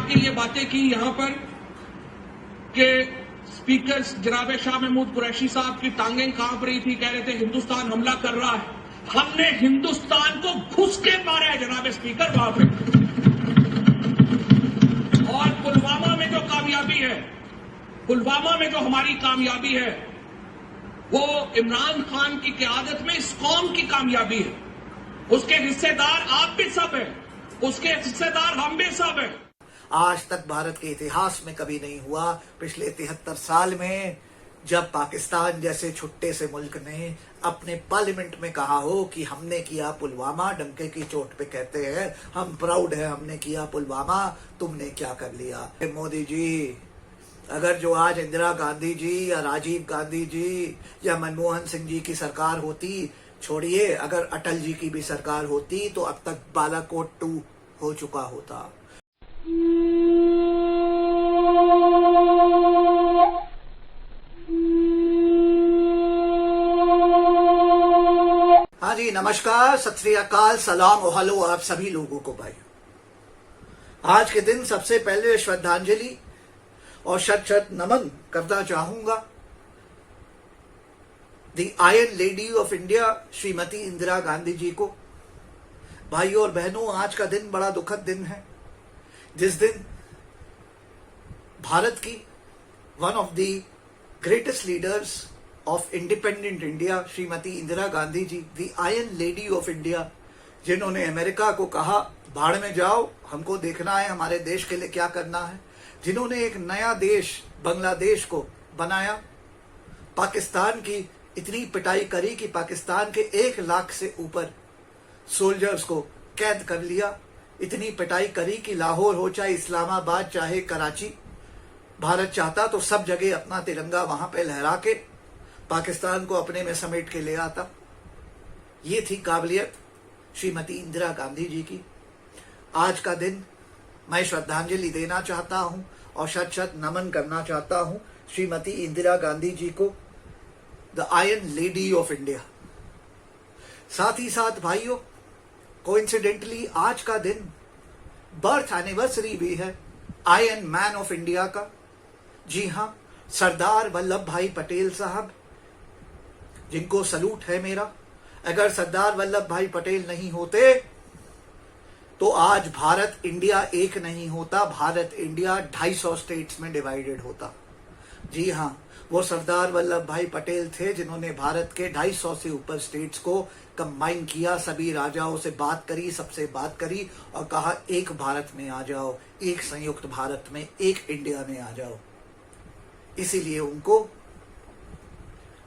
के लिए बातें की यहां पर कि स्पीकर जनाब शाह महमूद कुरैशी साहब की टांगें कांप रही थी, कह रहे थे हिंदुस्तान हमला कर रहा है। हमने हिंदुस्तान को घुस के मारा है जनाब स्पीकर वहां पे। और पुलवामा में जो कामयाबी है, पुलवामा में जो हमारी कामयाबी है, वो इमरान खान की क़यादत में इस कौम की कामयाबी है। उसके हिस्सेदार आप भी सब हैं, उसके हिस्सेदार हम भी सब हैं। आज तक भारत के इतिहास में कभी नहीं हुआ, पिछले 73 साल में, जब पाकिस्तान जैसे छुट्टे से मुल्क ने अपने पार्लियामेंट में कहा हो कि हमने किया पुलवामा, डंके की चोट पे कहते हैं हम प्राउड है हमने किया पुलवामा, तुमने क्या कर लिया। मोदी जी, अगर जो आज इंदिरा गांधी जी या राजीव गांधी जी या मनमोहन सिंह जी की सरकार होती, छोड़िए अगर अटल जी की भी सरकार होती तो अब तक बालाकोट 2 हो चुका होता। हाँ जी, नमस्कार, सत श्री अकाल, सलाम और हेलो आप सभी लोगों को भाई। आज के दिन सबसे पहले श्रद्धांजलि और शत शत नमन करना चाहूंगा the iron lady of India Shrimati Indira Gandhi ji को। भाइयों और बहनों, आज का दिन बड़ा दुखद दिन है, जिस दिन भारत की one of the greatest leaders of independent India Shrimati Indira Gandhi ji, the iron lady of India, जिन्होंने अमेरिका को कहा भाड़ में जाओ, हमको देखना है हमारे देश के लिए क्या करना है, जिन्होंने एक नया देश बांग्लादेश को बनाया, पाकिस्तान की इतनी पिटाई करी कि पाकिस्तान के 1 लाख से ऊपर सोल्जर्स को कैद कर लिया, इतनी पिटाई करी कि लाहौर हो चाहे इस्लामाबाद चाहे कराची, भारत चाहता तो सब जगह अपना तिरंगा वहां पे लहरा के पाकिस्तान को अपने में समेट के ले आता। ये थी काबिलियत श्रीमती इंदिरा गांधी जी की। आज का दिन मैं श्रद्धांजलि देना चाहता हूं और शत शत नमन करना चाहता हूं श्रीमती इंदिरा गांधी जी को, the iron lady of India. साथ ही साथ भाइयों, कोइंसिडेंटली आज का दिन बर्थ एनिवर्सरी भी है आयरन मैन ऑफ इंडिया का। जी हां, सरदार वल्लभ भाई पटेल साहब, जिनको सलूट है मेरा। अगर सरदार वल्लभ भाई पटेल नहीं होते तो आज भारत इंडिया एक नहीं होता, भारत इंडिया 250 स्टेट्स में डिवाइडेड होता। जी हां, वो सरदार वल्लभ भाई पटेल थे जिन्होंने भारत के 250 से ऊपर स्टेट्स को कंबाइन किया, सभी राजाओं से बात करी, सबसे बात करी और कहा एक भारत में आ जाओ, एक संयुक्त भारत में, एक इंडिया में आ जाओ। इसीलिए उनको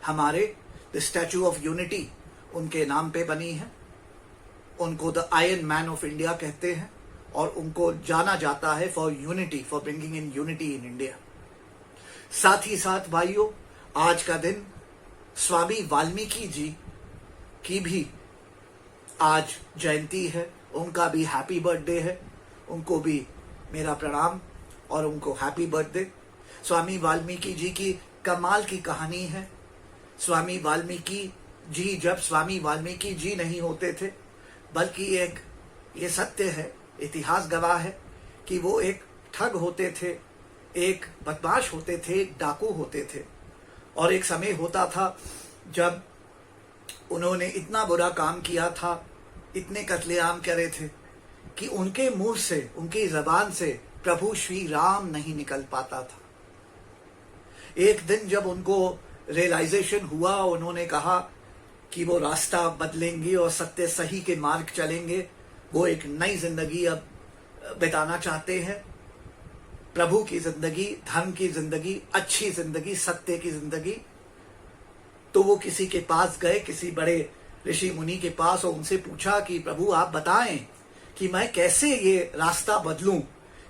हमारे द स्टैच्यू ऑफ यूनिटी उनके नाम पे बनी है, उनको the iron man of India कहते हैं और उनको जाना जाता है for unity, for bringing in unity in India. साथ ही साथ भाइयों, आज का दिन स्वामी वाल्मीकि जी की भी आज जयंती है, उनका भी हैप्पी बर्थडे है, उनको भी मेरा प्रणाम और उनको हैप्पी बर्थडे। स्वामी वाल्मीकि जी की कमाल की कहानी है। स्वामी वाल्मीकि जी, जब स्वामी वाल्मीकि जी नहीं होते थे, बल्कि एक ये सत्य है, इतिहास गवाह है कि वो एक ठग होते थे, एक बदमाश होते थे, एक डाकू होते थे। और एक समय होता था जब उन्होंने इतना बुरा काम किया था, इतने कत्लेआम करे थे कि उनके मुंह से, उनकी जबान से प्रभु श्री राम नहीं निकल पाता था। एक दिन जब उनको रियलाइजेशन हुआ, उन्होंने कहा कि वो रास्ता बदलेंगे और सत्य सही के मार्ग चलेंगे, वो एक नई जिंदगी अब बिताना चाहते हैं, प्रभु की जिंदगी, धर्म की जिंदगी, अच्छी जिंदगी, सत्य की जिंदगी। तो वो किसी के पास गए, किसी बड़े ऋषि मुनि के पास, और उनसे पूछा कि प्रभु आप बताएं कि मैं कैसे ये रास्ता बदलूं,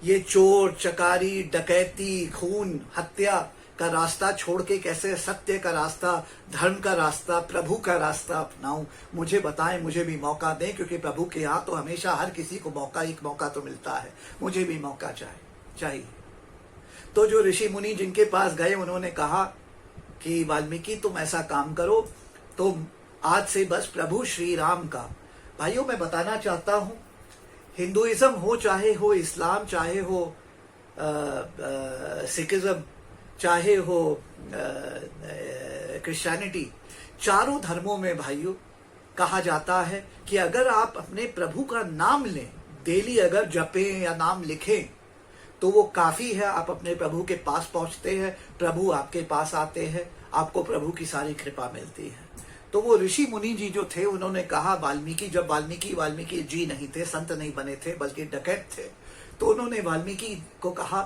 ये चोर चकारी डकैती खून हत्या का रास्ता छोड़ के कैसे सत्य का रास्ता, धर्म का रास्ता, प्रभु का रास्ता अपनाऊं, मुझे बताएं, मुझे भी मौका दें, क्योंकि प्रभु के यहाँ तो हमेशा हर किसी को मौका, एक मौका तो मिलता है, मुझे भी मौका चाहिए। तो जो ऋषि मुनि जिनके पास गए, उन्होंने कहा कि वाल्मीकि तुम ऐसा काम करो, तुम आज से बस प्रभु श्री राम का। भाइयों, मैं बताना चाहता हूं, हिंदुइज्म हो चाहे हो इस्लाम, चाहे हो सिखिज्म, चाहे हो क्रिश्चियनिटी, चारों धर्मों में भाइयों कहा जाता है कि अगर आप अपने प्रभु का नाम लें, डेली अगर जपें या नाम लिखें, तो वो काफी है, आप अपने प्रभु के पास पहुंचते हैं, प्रभु आपके पास आते हैं, आपको प्रभु की सारी कृपा मिलती है। तो वो ऋषि मुनि जी जो थे, उन्होंने कहा वाल्मीकि, जब वाल्मीकि जी नहीं थे, संत नहीं बने थे, बल्कि डकैत थे, तो उन्होंने वाल्मीकि को कहा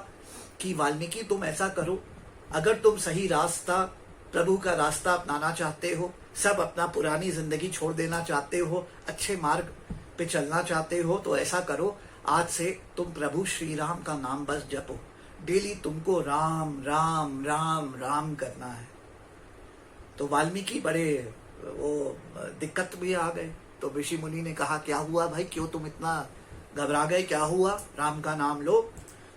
कि वाल्मीकि तुम ऐसा करो, अगर तुम सही रास्ता, प्रभु का रास्ता अपनाना चाहते हो, सब अपना पुरानी जिंदगी छोड़ देना चाहते हो, अच्छे मार्ग पे चलना चाहते हो, तो ऐसा करो, आज से तुम प्रभु श्री राम का नाम बस जपो, डेली तुमको राम राम राम राम करना है। तो वाल्मीकि बड़े वो दिक्कत में आ गए। तो ऋषि मुनि ने कहा क्या हुआ भाई, क्यों तुम इतना घबरा गए, क्या हुआ, राम का नाम लो।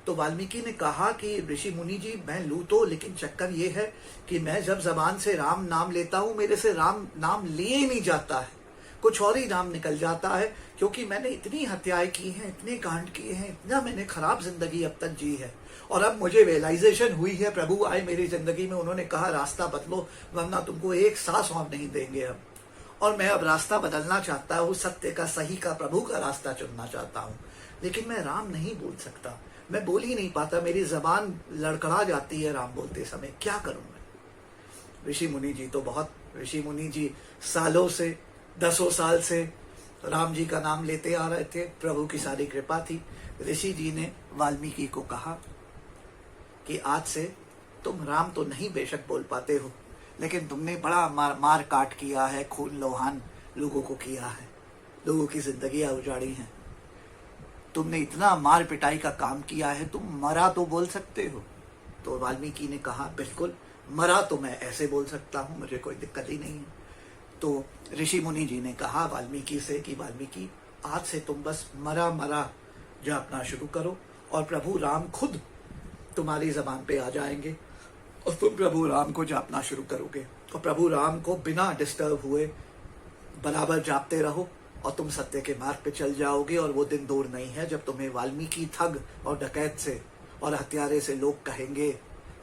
तो वाल्मीकि ने कहा कि ऋषि मुनि जी मैं लूं तो, लेकिन चक्कर ये है कि मैं जब जबान से राम नाम लेता हूं, मेरे से राम नाम लिए ही नहीं जाता है, कुछ और ही नाम निकल जाता है, क्योंकि मैंने इतनी हत्याएं की हैं, इतने कांड किए हैं, इतना मैंने खराब जिंदगी अब तक जी है, और अब मुझे रियलाइजेशन हुई है, प्रभु आए मेरी जिंदगी में, उन्होंने कहा रास्ता बदलो वरना तुमको एक सांस और नहीं देंगे अब, और मैं अब रास्ता बदलना चाहता हूँ, सत्य का, सही का, प्रभु का रास्ता चुनना चाहता हूँ, लेकिन मैं राम नहीं बोल सकता, मैं बोल ही नहीं पाता, मेरी जबान लड़खड़ा जाती है राम बोलते समय, क्या करूं मैं। ऋषि मुनि जी तो बहुत, ऋषि मुनि जी सालों से, दसों साल से राम जी का नाम लेते आ रहे थे, प्रभु की सारी कृपा थी। ऋषि जी ने वाल्मीकि को कहा कि आज से तुम राम तो नहीं बेशक बोल पाते हो, लेकिन तुमने बड़ा मार काट किया है, खून लोहान लोगों को किया है, लोगों की जिंदगियां उजाड़ी हैं, तुमने इतना मार पिटाई का काम किया है, तुम मरा तो बोल सकते हो। तो वाल्मीकि ने कहा बिल्कुल, मरा तो मैं ऐसे बोल सकता हूं, मुझे कोई दिक्कत ही नहीं है। तो ऋषि मुनि जी ने कहा वाल्मीकि से कि वाल्मीकि आज से तुम बस मरा मरा जापना शुरू करो, और प्रभु राम खुद तुम्हारी जबान पे आ जाएंगे, और तुम प्रभु राम को जापना शुरू करोगे, और प्रभु राम को बिना डिस्टर्ब हुए बराबर जापते रहो, और तुम सत्य के मार्ग पे चल जाओगे। और वो दिन दूर नहीं है जब तुम्हें वाल्मीकि ठग और डकैत से और हत्यारे से लोग कहेंगे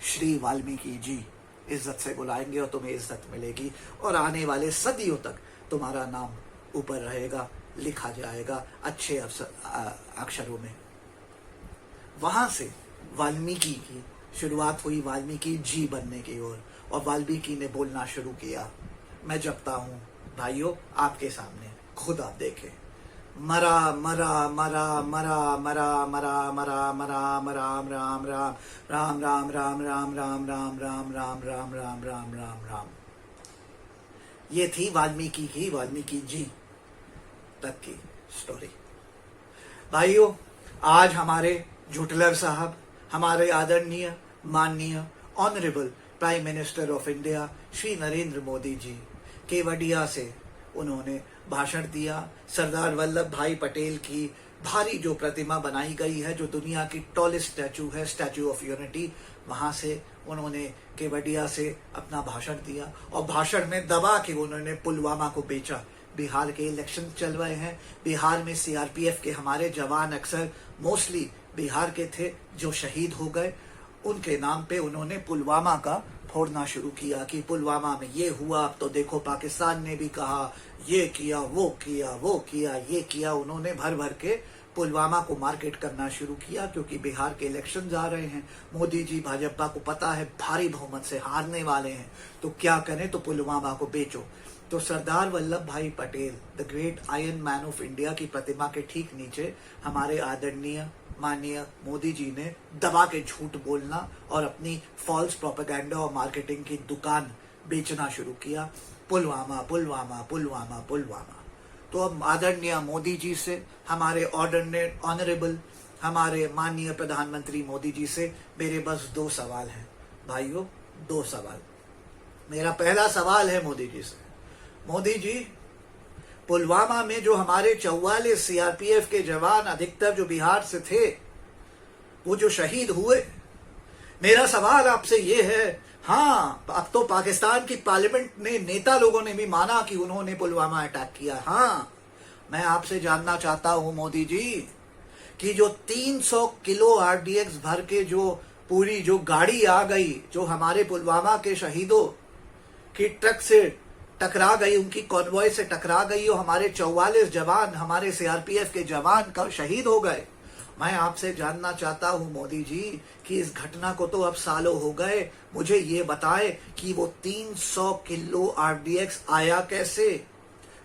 श्री वाल्मीकि जी, इज्जत से बुलाएंगे, और तुम्हें इज्जत मिलेगी, और आने वाले सदियों तक तुम्हारा नाम ऊपर रहेगा, लिखा जाएगा अच्छे अक्षरों में। वहां से वाल्मीकि की शुरुआत हुई, वाल्मीकि जी बनने की ओर, और वाल्मीकि ने बोलना शुरू किया, मैं जपता हूं भाइयों आपके सामने, खुद आप देखें, मरा मरा मरा मरा मरा मरा मरा मरा राम राम राम राम राम राम राम राम राम राम राम राम राम राम राम राम। ये थी वाल्मीकि की, वाल्मीकि जी तक की स्टोरी। भाइयों आज हमारे झुटलर साहब, हमारे आदरणीय माननीय honourable prime minister of India Shri Narendra Modi ji Kevadia से उन्होंने भाषण दिया। सरदार वल्लभ भाई पटेल की भारी जो प्रतिमा बनाई गई है, जो दुनिया की टॉलेस्ट स्टैचू है, स्टैचू ऑफ यूनिटी, वहां से उन्होंने केवडिया से अपना भाषण दिया, और भाषण में दबा के उन्होंने पुलवामा को बेचा। बिहार के इलेक्शन चल रहे हैं, बिहार में सीआरपीएफ के हमारे जवान अक्सर मोस्टली बिहार के थे जो शहीद हो गए, उनके नाम पे उन्होंने पुलवामा का फोड़ना शुरू किया कि पुलवामा में ये हुआ, अब तो देखो पाकिस्तान ने भी कहा ये किया, वो किया, वो किया, ये किया। उन्होंने भर भर के पुलवामा को मार्केट करना शुरू किया, क्योंकि बिहार के इलेक्शन जा रहे हैं, मोदी जी भाजपा को पता है भारी बहुमत से हारने वाले हैं, तो क्या करें, तो पुलवामा को बेचो। तो सरदार वल्लभ भाई Patel, the great iron man of India की प्रतिमा के ठीक नीचे हमारे आदरणीय माननीय मोदी जी ने दबा के झूठ बोलना और अपनी फॉल्स प्रोपेगेंडा और मार्केटिंग की दुकान बेचना शुरू किया, पुलवामा पुलवामा पुलवामा पुलवामा। तो अब आदरणीय मोदी जी से, हमारे ऑनरेबल हमारे माननीय प्रधानमंत्री मोदी जी से मेरे बस 2 सवाल हैं भाइयों, 2 सवाल। मेरा पहला सवाल है मोदी जी से, मोदी जी पुलवामा में जो हमारे 44 सीआरपीएफ के जवान अधिकतर जो बिहार से थे, वो जो शहीद हुए, मेरा सवाल आपसे ये है, हाँ अब तो पाकिस्तान की पार्लियामेंट ने नेता लोगों ने भी माना कि उन्होंने पुलवामा अटैक किया। हाँ मैं आपसे जानना चाहता हूं मोदी जी, कि जो 300 किलो आरडीएक्स भर के जो पूरी जो गाड़ी आ गई, जो हमारे पुलवामा के शहीदों की ट्रक से टकरा गई, उनकी कॉन्वॉय से टकरा गई और हमारे 44 जवान, हमारे सीआरपीएफ के जवान का शहीद हो गए। मैं आपसे जानना चाहता हूं मोदी जी कि इस घटना को तो अब सालों हो गए, मुझे ये बताएं कि वो 300 किलो आरडीएक्स आया कैसे,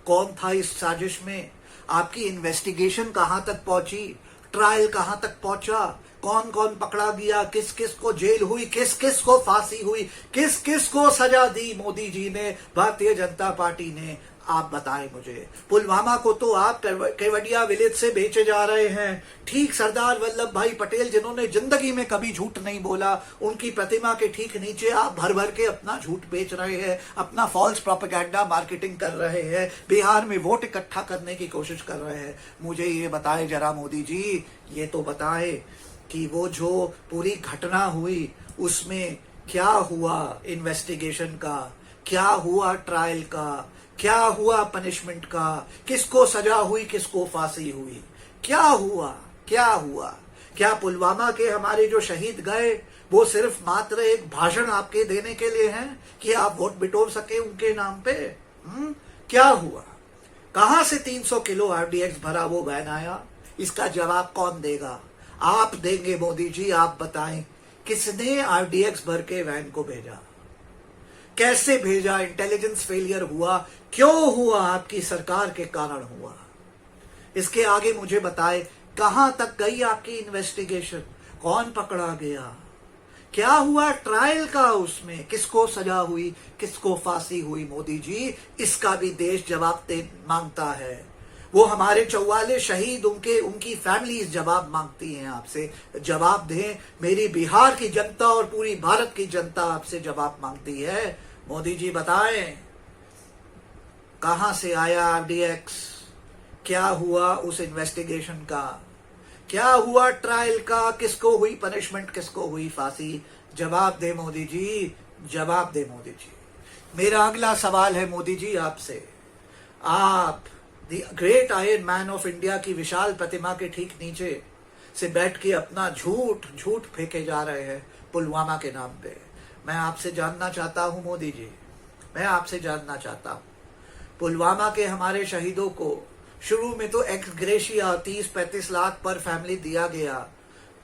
कौन था इस साजिश में, आपकी इन्वेस्टिगेशन कहां तक पहुंची, ट्रायल कहां तक पहुंचा, कौन कौन पकड़ा गया, किस किस को जेल हुई, किस किस को फांसी हुई, किस किस को सजा दी मोदी जी ने, भारतीय जनता पार्टी ने, आप बताएं मुझे। पुलवामा को तो आप केवड़िया विलेज से बेचे जा रहे हैं। ठीक सरदार वल्लभ भाई पटेल जिन्होंने जिंदगी में कभी झूठ नहीं बोला, उनकी प्रतिमा के ठीक नीचे आप भर भर के अपना झूठ बेच रहे हैं, अपना फॉल्स प्रोपेगेंडा मार्केटिंग कर रहे हैं, बिहार में वोट इकट्ठा करने की कोशिश कर रहे हैं। मुझे ये बताएं जरा मोदी जी, ये तो बताएं कि वो जो पूरी घटना हुई उसमें क्या हुआ इन्वेस्टिगेशन का, क्या हुआ ट्रायल का, क्या हुआ पनिशमेंट का, किसको सजा हुई, किसको फांसी हुई, क्या हुआ, क्या हुआ। क्या पुलवामा के हमारे जो शहीद गए वो सिर्फ मात्र एक भाषण आपके देने के लिए हैं कि आप वोट बिटोर सके उनके नाम पे? क्या हुआ? कहां से 300 किलो आरडीएक्स भरा वो वैन आया? इसका जवाब कौन देगा? आप देंगे मोदी जी, आप बताएं किसने आरडीएक्स भर के वैन को भेजा, कैसे भेजा, इंटेलिजेंस फेलियर हुआ, क्यों हुआ, आपकी सरकार के कारण हुआ। इसके आगे मुझे बताए कहां तक गई आपकी इन्वेस्टिगेशन, कौन पकड़ा गया, क्या हुआ ट्रायल का, उसमें किसको सजा हुई, किसको फांसी हुई। मोदी जी, इसका भी देश जवाब मांगता है। वो हमारे 44 शहीद, उनकी फैमिलीज जवाब मांगती हैं आपसे। जवाब दें, मेरी बिहार की जनता और पूरी भारत की जनता आपसे जवाब मांगती है। मोदी जी बताएं कहां से आया आरडीएक्स, क्या हुआ उस इन्वेस्टिगेशन का, क्या हुआ ट्रायल का, किसको हुई पनिशमेंट, किसको हुई फांसी। जवाब दे मोदी जी, जवाब दे मोदी जी। मेरा अगला सवाल है मोदी जी आपसे, आप the great iron man of India की विशाल प्रतिमा के ठीक नीचे से बैठ के अपना झूठ फेंके जा रहे हैं पुलवामा के नाम पे। मैं आपसे जानना चाहता हूं मोदी जी, मैं आपसे जानना चाहता हूं, पुलवामा के हमारे शहीदों को शुरू में तो एक्स ग्रेशिया 30-35 लाख पर फैमिली दिया गया,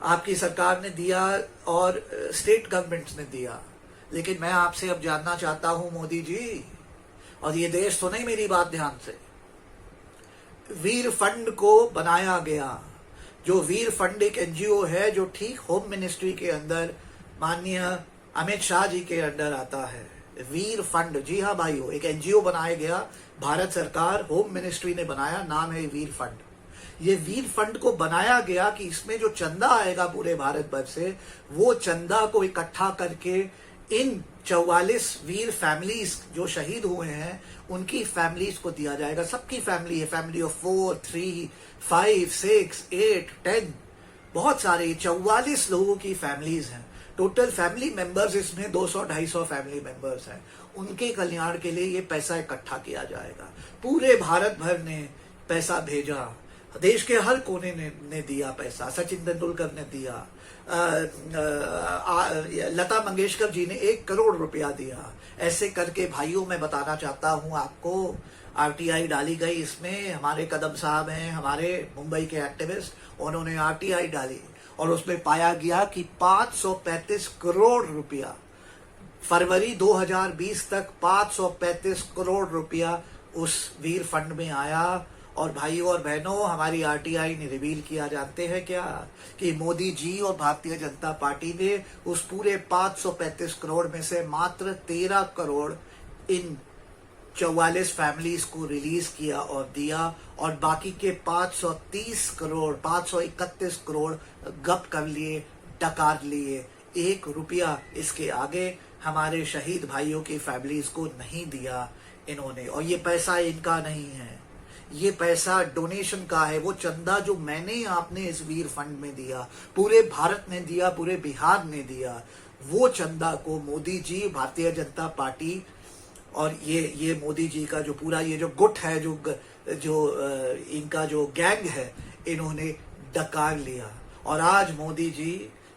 आपकी सरकार ने दिया और स्टेट गवर्नमेंट्स ने दिया। लेकिन मैं आपसे अब जानना चाहता हूं मोदी जी, और ये देश सुने मेरी बात ध्यान से, वीर फंड को बनाया गया, जो वीर फंड एक एनजीओ है जो ठीक होम मिनिस्ट्री के अंदर माननीय अमित शाह जी के अंडर आता है। वीर फंड, जी हाँ भाइयों, एक एनजीओ बनाया गया, भारत सरकार होम मिनिस्ट्री ने बनाया, नाम है वीर फंड। ये वीर फंड को बनाया गया कि इसमें जो चंदा आएगा पूरे भारत भर से, वो चंदा को इकट्ठा करके इन 44 वीर फैमिलीज जो शहीद हुए हैं उनकी फैमिलीज को दिया जाएगा। सबकी फैमिली है, फैमिली ऑफ 4, 3, 5, 6, 8, 10, बहुत सारे 44 लोगों की फैमिलीज हैं। टोटल फैमिली मेंबर्स इसमें 200-250 फैमिली मेंबर्स हैं। उनके कल्याण के लिए ये पैसा इकट्ठा किया जाएगा। पूरे भारत भर ने पैसा भेजा, देश के हर कोने ने दिया पैसा। सचिन तेंदुलकर ने दिया, लता मंगेशकर जी ने 1 करोड़ रुपया दिया। ऐसे करके भाइयों मैं बताना चाहता हूं आपको, आरटीआई डाली गई इसमें। हमारे कदम साहब हैं, हमारे मुंबई के एक्टिविस्ट, उन्होंने आरटीआई डाली और उसमें पाया गया कि 535 करोड़ रुपया, फरवरी 2020 तक 535 करोड़ रुपया उस वीर फंड में आया। और भाइयों और बहनों, हमारी आरटीआई ने रिवील किया, जानते हैं क्या, कि मोदी जी और भारतीय जनता पार्टी ने उस पूरे 535 करोड़ में से मात्र 13 करोड़ इन 44 फैमिलीज को रिलीज किया और दिया, और बाकी के 530 करोड़ 531 करोड़ गप कर लिए, डकार लिए। 1 रुपया इसके आगे हमारे शहीद भाइयों की फैमिलीज को नहीं दिया इन्होंने। और ये पैसा इनका नहीं है, ये पैसा डोनेशन का है। वो चंदा जो मैंने आपने इस वीर फंड में दिया, पूरे भारत ने दिया, पूरे बिहार ने दिया, वो चंदा को मोदी जी, भारतीय जनता पार्टी और ये मोदी जी का जो पूरा ये जो गुट है, जो इनका जो गैंग है, इन्होंने डकार लिया। और आज Modi ji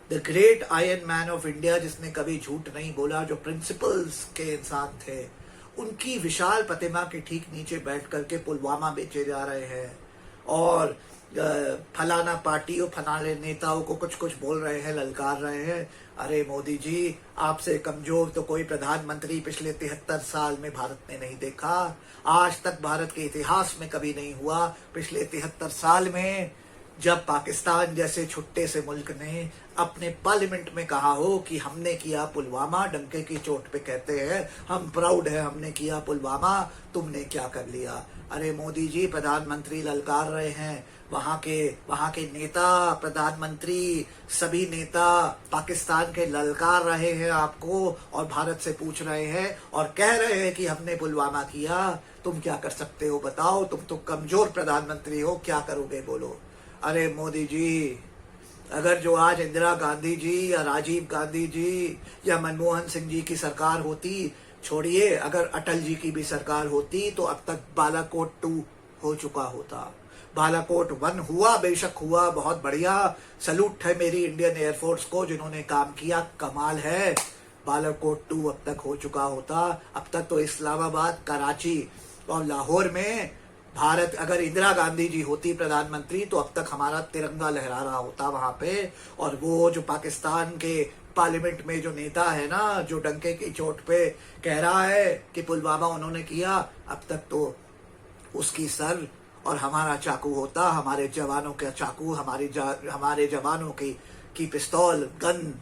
the great iron man of India, जिसने कभी झूठ नहीं बोला, जो प्रिंसिपल्स के इंसान थे, उनकी विशाल प्रतिमा के ठीक नीचे बैठ करके पुलवामा बेचे जा रहे हैं और फलाना पार्टी और फलाने नेताओं को कुछ कुछ बोल रहे हैं, ललकार रहे हैं। अरे मोदी जी, आपसे कमजोर तो कोई प्रधानमंत्री पिछले 73 साल में भारत ने नहीं देखा। आज तक भारत के इतिहास में कभी नहीं हुआ। पिछले 73 साल में जब पाकिस्तान जैसे छुट्टे से मुल्क ने अपने पार्लियामेंट में कहा हो कि हमने किया पुलवामा, डंके की चोट पे कहते हैं हम प्राउड है हमने किया पुलवामा, तुमने क्या कर लिया। अरे मोदी जी, प्रधानमंत्री ललकार रहे हैं, वहां के नेता, प्रधानमंत्री, सभी नेता पाकिस्तान के ललकार रहे हैं आपको और भारत से पूछ रहे हैं और कह रहे हैं कि हमने पुलवामा किया। तुम क्या कर सकते हो बताओ? तुम तो कमजोर प्रधानमंत्री हो, क्या करोगे बोलो। अरे मोदी जी, अगर जो आज इंदिरा गांधी जी या राजीव गांधी जी या मनमोहन सिंह जी की सरकार होती, छोड़िए अगर अटल जी की भी सरकार होती, तो अब तक बालाकोट 2 हो चुका होता। बालाकोट 1 हुआ, बेशक हुआ, बहुत बढ़िया, सलूट है मेरी इंडियन एयरफोर्स को जिन्होंने काम किया, कमाल है। बालाकोट 2 अब तक हो चुका होता। अब तक तो इस्लामाबाद, कराची और लाहौर में भारत, अगर इंदिरा गांधी जी होती प्रधानमंत्री, तो अब तक हमारा तिरंगा लहरा रहा होता वहां पे। और वो जो पाकिस्तान के पार्लियामेंट में जो नेता है ना, जो डंके की चोट पे कह रहा है कि पुलवामा उन्होंने किया, अब तक तो उसकी सर और हमारा चाकू होता, हमारे जवानों का चाकू, हमारे जवानों की पिस्तौल, गन,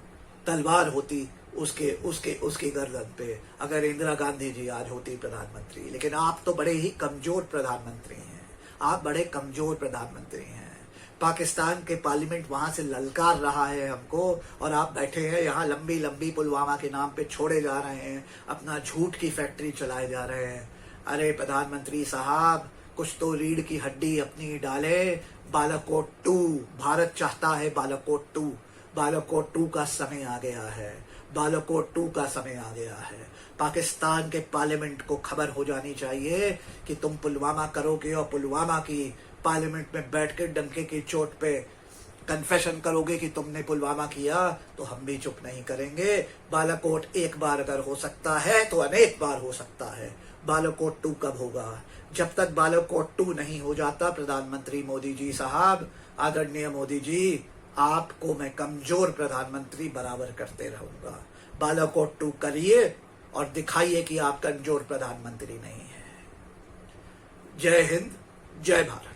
तलवार होती उसके गर्दन पे, अगर इंदिरा गांधी जी आज होती प्रधानमंत्री। लेकिन आप तो बड़े ही कमजोर प्रधानमंत्री हैं, आप बड़े कमजोर प्रधानमंत्री हैं। पाकिस्तान के पार्लियामेंट वहां से ललकार रहा है हमको और आप बैठे हैं यहाँ लंबी लंबी पुलवामा के नाम पे छोड़े जा रहे हैं, अपना झूठ की फैक्ट्री चलाए जा रहे हैं। अरे प्रधानमंत्री साहब, कुछ तो रीढ़ की हड्डी अपनी डाले। बालाकोट 2, भारत चाहता है बालाकोट 2। बालाकोट 2 का समय आ गया है, बालाकोट 2 का समय आ गया है। पाकिस्तान के पार्लियामेंट को खबर हो जानी चाहिए कि तुम पुलवामा करोगे और पुलवामा की पार्लियामेंट में बैठ के डंके की चोट पे कन्फेशन करोगे कि तुमने पुलवामा किया, तो हम भी चुप नहीं करेंगे। बालाकोट एक बार अगर हो सकता है तो अनेक बार हो सकता है। बालाकोट 2 कब होगा? जब तक बालाकोट 2 नहीं हो जाता, प्रधानमंत्री मोदी जी साहब, आदरणीय मोदी जी, आपको मैं कमजोर प्रधानमंत्री बराबर करते रहूंगा। बालाकोट 2 करिए और दिखाइए कि आप कमजोर प्रधानमंत्री नहीं है। जय हिंद, जय भारत।